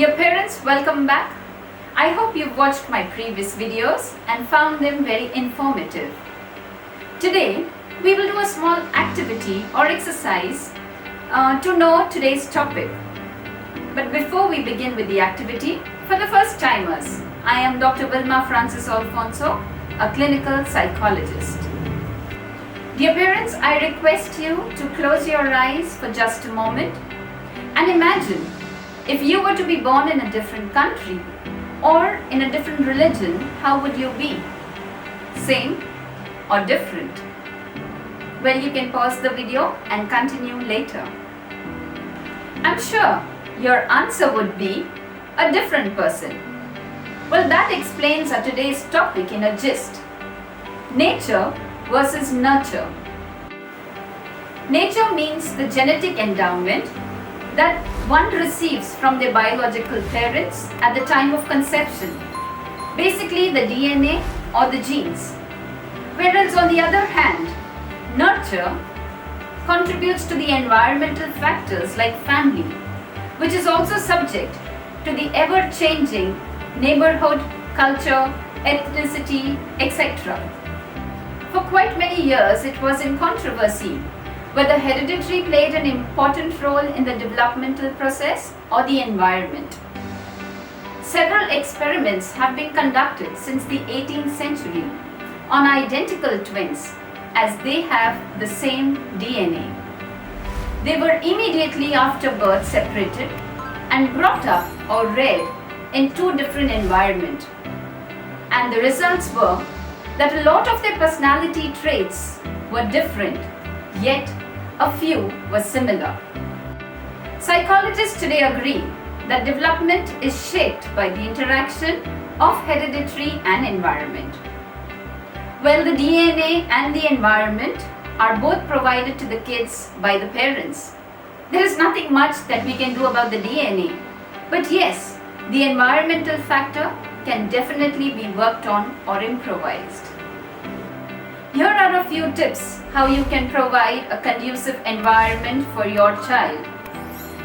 Dear parents, welcome back. I hope you've watched my previous videos and found them very informative. Today, we will do a small activity or exercise to know today's topic. But before we begin with the activity, for the first timers, I am Dr. Wilma Francis Alfonso, a clinical psychologist. Dear parents, I request you to close your eyes for just a moment and imagine if you were to be born in a different country or in a different religion, how would you be? Same or different? Well, you can pause the video and continue later. I'm sure your answer would be a different person. Well, that explains our today's topic in a gist. Nature versus nurture. Nature means the genetic endowment that one receives from their biological parents at the time of conception, basically the DNA or the genes. Whereas on the other hand, nurture contributes to the environmental factors like family, which is also subject to the ever-changing neighborhood, culture, ethnicity, etc. For quite many years, it was in controversy whether hereditary played an important role in the developmental process or the environment. Several experiments have been conducted since the 18th century on identical twins as they have the same DNA. They were immediately after birth separated and brought up or reared in two different environments. And the results were that a lot of their personality traits were different, yet a few were similar. Psychologists today agree that development is shaped by the interaction of hereditary and environment. Well, the DNA and the environment are both provided to the kids by the parents. There is nothing much that we can do about the DNA. But yes, the environmental factor can definitely be worked on or improvised. Here are a few tips how you can provide a conducive environment for your child.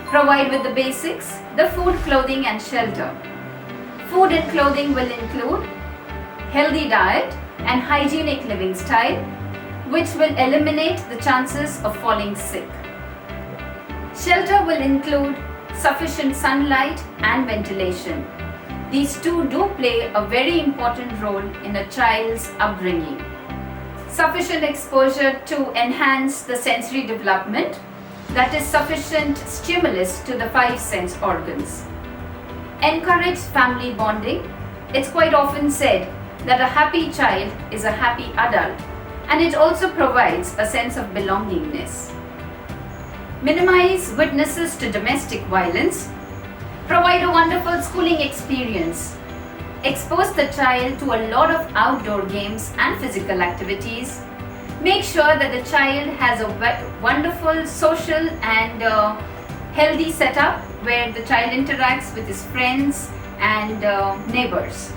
Provide with the basics, the food, clothing and shelter. Food and clothing will include healthy diet and hygienic living style, which will eliminate the chances of falling sick. Shelter will include sufficient sunlight and ventilation. These two do play a very important role in a child's upbringing. Sufficient exposure to enhance the sensory development, that is sufficient stimulus to the five sense organs. Encourage family bonding. It's quite often said that a happy child is a happy adult, and it also provides a sense of belongingness. Minimize witnesses to domestic violence. Provide a wonderful schooling experience. Expose the child to a lot of outdoor games and physical activities. Make sure that the child has a wonderful social and healthy setup where the child interacts with his friends and neighbors.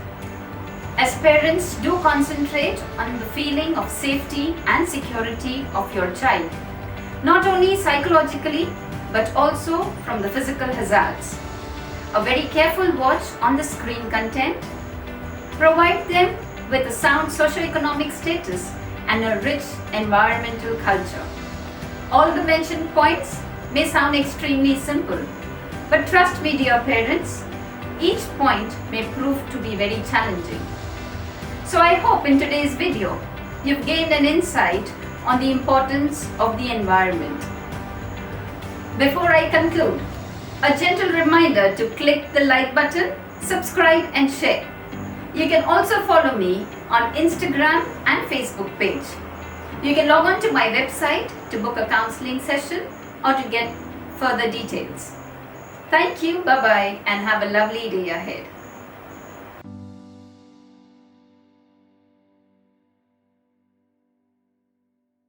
As parents, do concentrate on the feeling of safety and security of your child, not only psychologically but also from the physical hazards. A very careful watch on the screen content. Provide them with a sound socioeconomic status and a rich environmental culture. All the mentioned points may sound extremely simple, but trust me, dear parents, each point may prove to be very challenging. So I hope in today's video, you've gained an insight on the importance of the environment. Before I conclude, a gentle reminder to click the like button, subscribe and share. You can also follow me on Instagram and Facebook page. You can log on to my website to book a counseling session or to get further details. Thank you, bye-bye, and have a lovely day ahead.